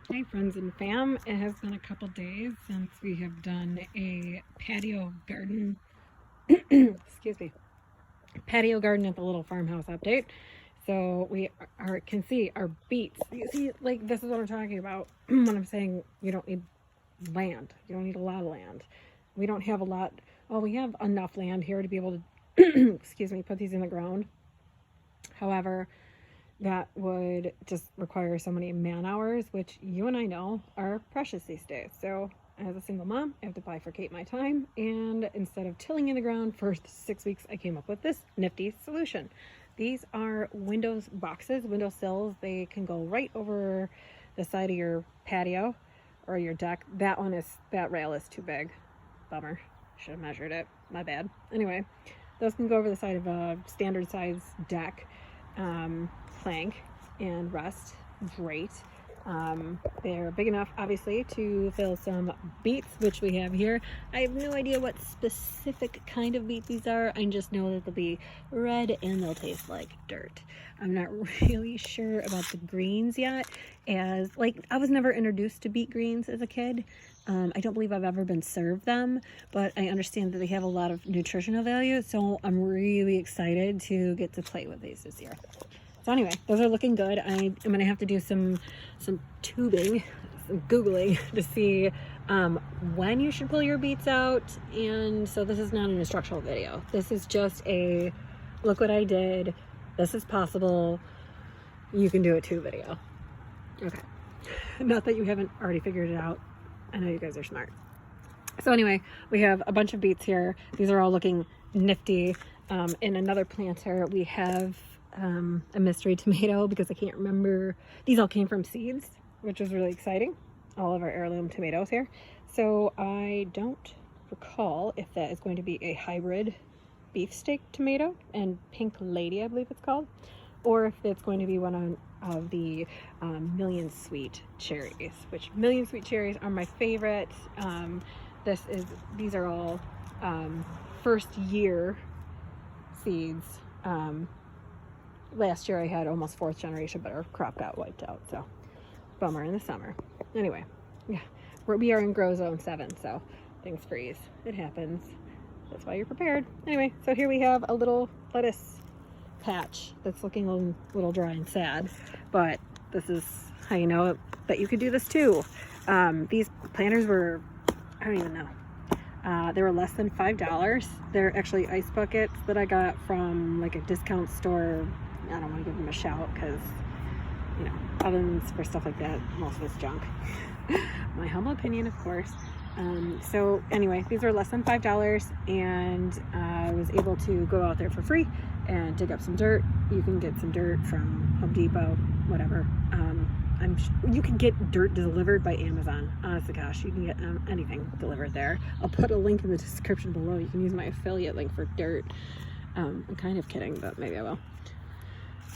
Hey friends and fam, it has been a couple days since we have done a patio garden, excuse me, patio garden at the little farmhouse update. So we can see our beets. You see, like this is what I'm talking about when I'm saying you don't need land. You don't need a lot of land. We don't have a lot. Well, we have enough land here to be able to, excuse me, put these in the ground. However, that would just require so many man hours, which you and I know are precious these days. So as a single mom, I have to bifurcate my time, and instead of tilling in the ground for 6 weeks, I came up with this nifty solution. These are windows boxes, window sills. They can go right over the side of your patio or your deck. That rail is too big. Bummer. Should have measured it. My bad. Anyway, those can go over the side of a standard size deck. Plank and rest. Great. They're big enough, obviously, to fill some beets, which we have here. I have no idea what specific kind of beet these are. I just know that they'll be red and they'll taste like dirt. I'm not really sure about the greens yet, as I was never introduced to beet greens as a kid. I don't believe I've ever been served them, but I understand that they have a lot of nutritional value, so I'm really excited to get to play with these this year. So anyway, those are looking good. I'm going to have to do some tubing, some Googling to see when you should pull your beets out. And so this is not an instructional video. This is just a look what I did. This is possible. You can do it too video. Okay. Not that you haven't already figured it out. I know you guys are smart. So anyway, we have a bunch of beets here. These are all looking nifty. In another planter, we have a mystery tomato, because I can't remember. These all came from seeds, which was really exciting. All of our heirloom tomatoes here. So I don't recall if that is going to be a hybrid beefsteak tomato and pink lady, I believe it's called, or if it's going to be one of the million sweet cherries, which million sweet cherries are my favorite. These are all first year seeds. Last year I had almost 4th generation, but our crop got wiped out, so bummer in the summer. Anyway, yeah, we are in grow zone 7, so things freeze. It happens. That's why you're prepared. Anyway, so here we have a little lettuce patch that's looking a little dry and sad, but this is how you know that you could do this too. These planters were, I don't even know, they were less than $5. They're actually ice buckets that I got from like a discount store. I don't want to give them a shout because, you know, ovens for stuff like that, most of it's junk. My humble opinion, of course. So anyway, these were less than $5, and I was able to go out there for free and dig up some dirt. You can get some dirt from Home Depot, whatever. You can get dirt delivered by Amazon. Honest to gosh, you can get anything delivered there. I'll put a link in the description below. You can use my affiliate link for dirt. I'm kind of kidding, but maybe I will.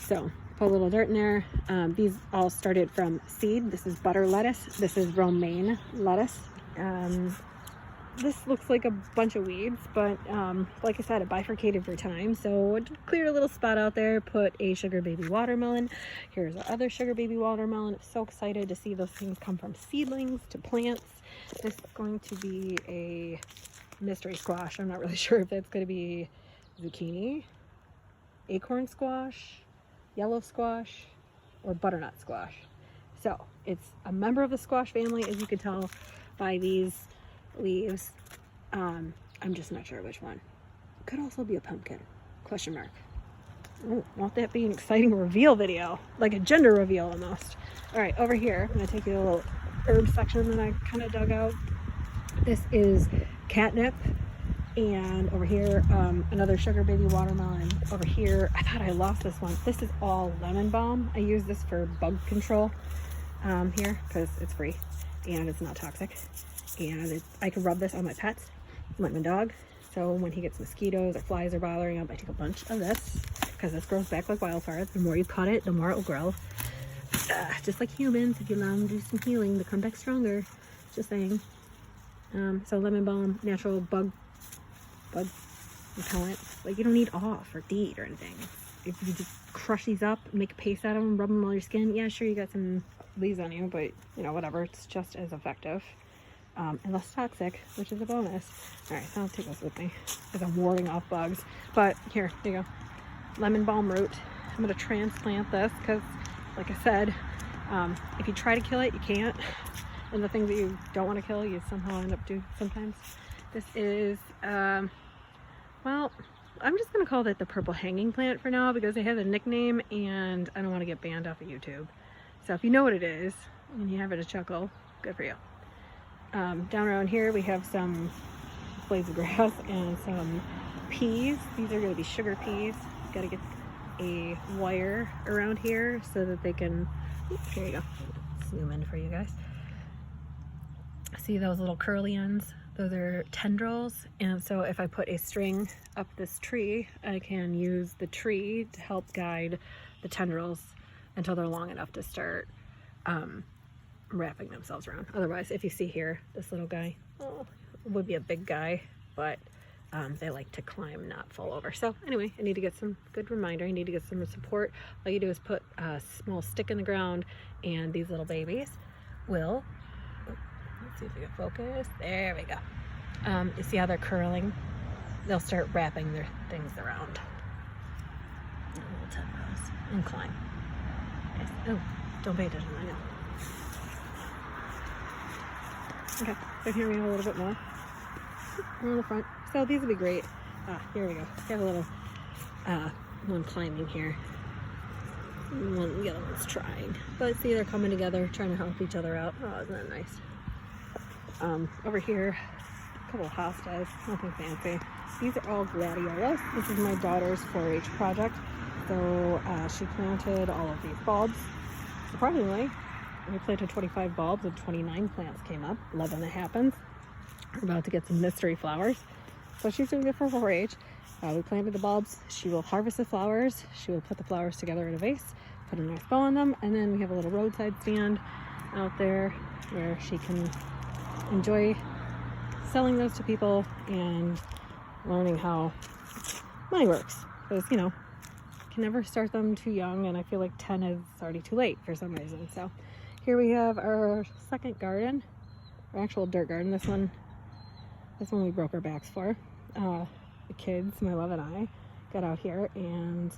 So put a little dirt in there. These all started from seed. This is butter lettuce. This is romaine lettuce. This looks like a bunch of weeds, but like I said, it bifurcated for time, so I cleared a little spot out there, put a sugar baby watermelon. Here's our other sugar baby watermelon. I'm so excited to see those things come from seedlings to plants. This is going to be a mystery squash. I'm not really sure if it's going to be zucchini, acorn squash, yellow squash, or butternut squash. So it's a member of the squash family, as you can tell by these leaves. I'm just not sure which one. Could also be a pumpkin, question mark. Oh, won't that be an exciting reveal video, like a gender reveal almost. All right, over here I'm going to take you to a little herb section that I kind of dug out. This is catnip, and over here another sugar baby watermelon. Over here, I thought I lost this one. This is all lemon balm. I use this for bug control here because it's free and it's not toxic. And I can rub this on my pets, like my dog. So when he gets mosquitoes or flies are bothering him, I take a bunch of this, because this grows back like wildfire. The more you cut it, the more it will grow. Just like humans, if you allow them to do some healing, they come back stronger. Just saying. So lemon balm, natural bug repellent. Like, you don't need off or DEET or anything. if you just crush these up, make a paste out of them, rub them on your skin, yeah, sure, you got some leaves on you, but you know, whatever, it's just as effective. And less toxic, which is a bonus. All right, so I'll take this with me as I'm warding off bugs. But here, there you go. Lemon balm root. I'm gonna transplant this because, like I said, if you try to kill it, you can't. And the things that you don't want to kill, you somehow end up doing sometimes. This is, well, I'm just gonna call it the purple hanging plant for now because it has a nickname and I don't want to get banned off of YouTube. So if you know what it is and you have it a chuckle, good for you. Down around here we have some blades of grass and some peas. These are going to be sugar peas. Got to get a wire around here so that they can, oops, here you go, zoom in for you guys. See those little curly ends? Those are tendrils, and so if I put a string up this tree, I can use the tree to help guide the tendrils until they're long enough to start wrapping themselves around. Otherwise, if you see here, this little guy, oh, would be a big guy, but they like to climb, not fall over. So anyway, I need to get some good reminder. I need to get some support. All you do is put a small stick in the ground, and these little babies will, let's see if we can focus. There we go. You see how they're curling? They'll start wrapping their things around. Little tendrils and climb. Yes. Oh, don't pay attention. I know. Okay, so here we have a little bit more on the front. So these would be great. Here we go. We have a little one climbing here. The other one's trying. But see, they're coming together, trying to help each other out. Oh, isn't that nice? Over here, a couple of hostas, nothing fancy. These are all gladiolas. This is my daughter's 4-H project. So she planted all of these bulbs. Surprisingly, we planted 25 bulbs and 29 plants came up. Love when that happens. We're about to get some mystery flowers. So she's doing it for 4-H. We planted the bulbs. She will harvest the flowers. She will put the flowers together in a vase, put a nice bow on them, and then we have a little roadside stand out there where she can enjoy selling those to people and learning how money works. Because, you know, you can never start them too young, and I feel like 10 is already too late for some reason. So here we have our second garden, our actual dirt garden. This one we broke our backs for. The kids, my love and I, got out here and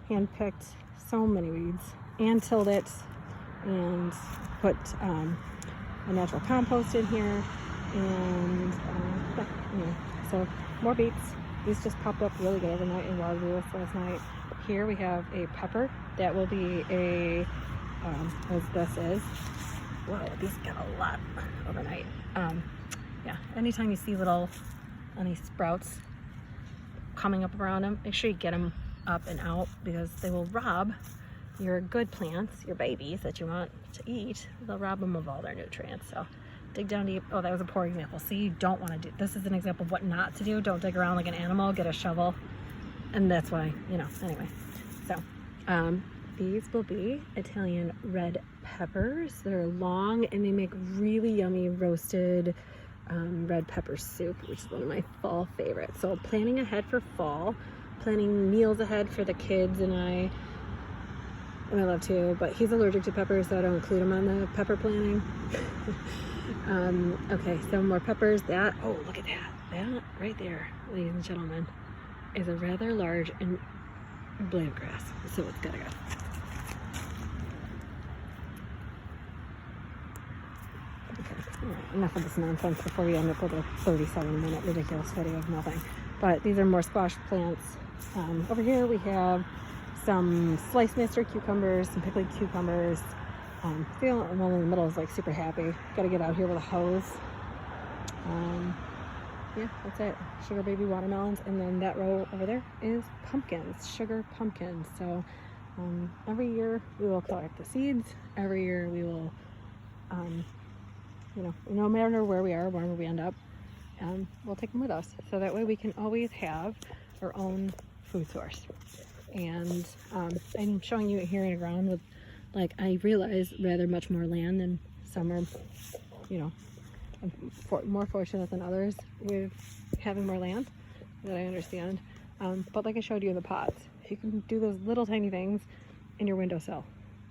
hand-picked so many weeds and tilled it and put a natural compost in here and anyway, so more beets. These just popped up really good overnight in Wild Lewis last night. Here we have a pepper that will be a as this is. Whoa, these got a lot overnight. Yeah, anytime you see little any sprouts coming up around them, make sure you get them up and out because they will rob your good plants, your babies that you want to eat. They'll rob them of all their nutrients. So dig down deep. Oh, that was a poor example. See, you don't want to do, this is an example of what not to do. Don't dig around like an animal, get a shovel. And that's why, you know, anyway. So, these will be Italian red peppers. They're long and they make really yummy roasted red pepper soup, which is one of my fall favorites. So planning ahead for fall, planning meals ahead for the kids and I love too, but he's allergic to peppers, so I don't include him on the pepper planning. Okay, so more peppers. That, oh, look at that. That right there, ladies and gentlemen, is a rather large and blade of grass. So it's gotta go. Okay, all right, enough of this nonsense before we end up with a 37-minute ridiculous video of nothing. But these are more squash plants. Over here we have some sliced Mr. cucumbers, some pickled cucumbers. The one in the middle is like super happy. Got to get out here with a hose. Yeah, that's it. Sugar baby watermelons, and then that row over there is pumpkins, sugar pumpkins. So every year we will collect the seeds. Every year we will, you know, no matter where we are, wherever we end up, we'll take them with us. So that way we can always have our own food source. And I'm showing you it here in the ground with, like, I realize rather much more land than some are, you know, I'm more fortunate than others with having more land, that I understand. But like I showed you in the pots, You can do those little tiny things in your windowsill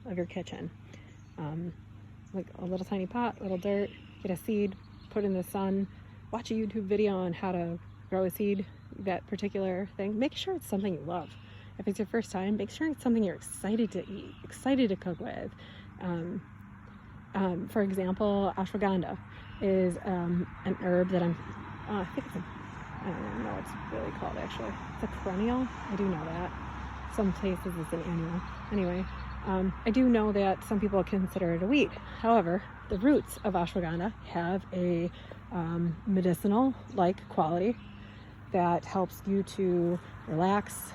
of your kitchen. Like a little tiny pot, little dirt, get a seed, put in the sun, watch a YouTube video on how to grow a seed, that particular thing. Make sure it's something you love. If it's your first time, make sure it's something you're excited to eat, excited to cook with. For example, ashwagandha is an herb that I think it's I don't even know what it's really called actually. It's a perennial. I do know that. Some places it's an annual. Anyway, I do know that some people consider it a weed. However, the roots of ashwagandha have a medicinal-like quality that helps you to relax,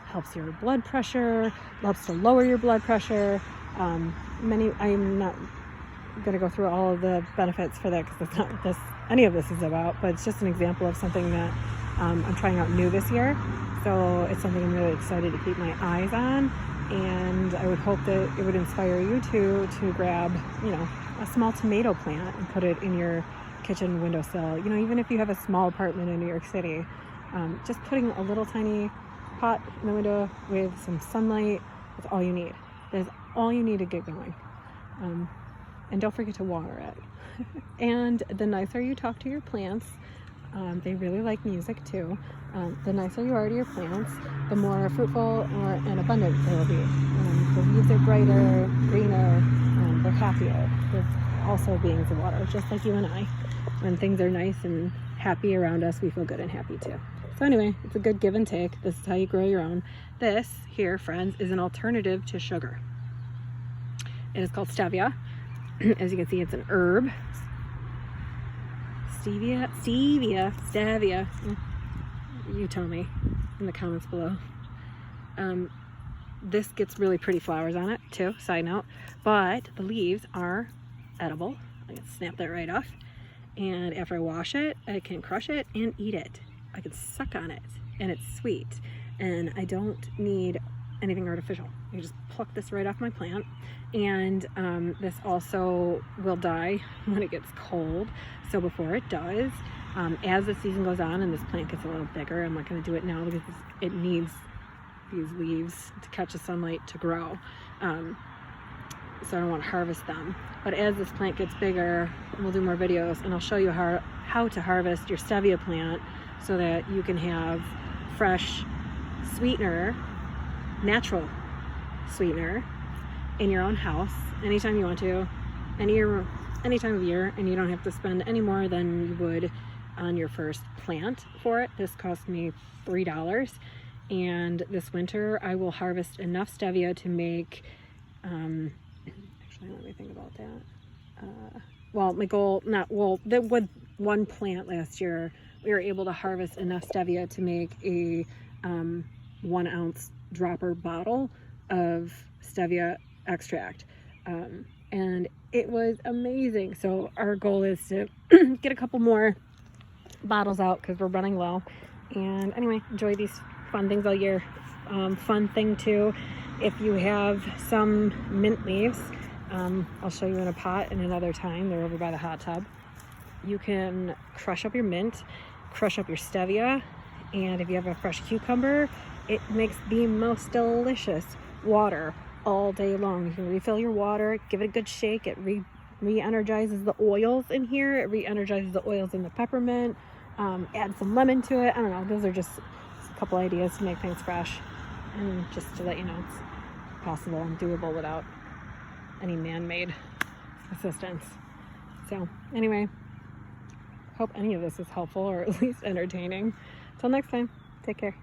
helps your blood pressure, helps to lower your blood pressure. I'm not going to go through all of the benefits for that because that's not what any of this is about, but it's just an example of something that I'm trying out new this year. So it's something I'm really excited to keep my eyes on, and I would hope that it would inspire you to grab, a small tomato plant and put it in your kitchen windowsill. Even if you have a small apartment in New York City, just putting a little tiny pot in the window with some sunlight, that's all you need. That's all you need to get going. And don't forget to water it. And the nicer you talk to your plants, they really like music too. The nicer you are to your plants, the more fruitful and abundant they will be. The leaves are brighter, greener, they're happier. They're also beings of water, just like you and I. When things are nice and happy around us, we feel good and happy too. So anyway, it's a good give and take. This is how you grow your own. This here, friends, is an alternative to sugar. It is called stevia. As you can see, it's an herb. Stevia. You tell me in the comments below. This gets really pretty flowers on it too, side note, but the leaves are edible. I can snap that right off, and after I wash it, I can crush it and eat it. I can suck on it, and it's sweet, and I don't need anything artificial. You just pluck this right off my plant, and this also will die when it gets cold. So before it does, as the season goes on and this plant gets a little bigger, I'm not going to do it now because it needs these leaves to catch the sunlight to grow. So I don't want to harvest them. But as this plant gets bigger, we'll do more videos, and I'll show you how to harvest your stevia plant so that you can have fresh sweetener, natural sweetener in your own house anytime you want to, any time of year, and you don't have to spend any more than you would on your first plant for it. This cost me $3, and this winter I will harvest enough stevia to make actually let me think about that. Well, my goal, with one plant last year we were able to harvest enough stevia to make a 1 ounce dropper bottle of stevia extract, and it was amazing. So our goal is to get a couple more bottles out because we're running low. And anyway, enjoy these fun things all year. Fun thing too, if you have some mint leaves, I'll show you in a pot in another time. They're over by the hot tub. You can crush up your mint, crush up your stevia, and if you have a fresh cucumber, it makes the most delicious water all day long. You can refill your water, give it a good shake. It re-energizes the oils in here. It re-energizes the oils in the peppermint. Add some lemon to it. I don't know. Those are just a couple ideas to make things fresh, and just to let you know it's possible and doable without any man-made assistance. So anyway, hope any of this is helpful or at least entertaining. Till next time, take care.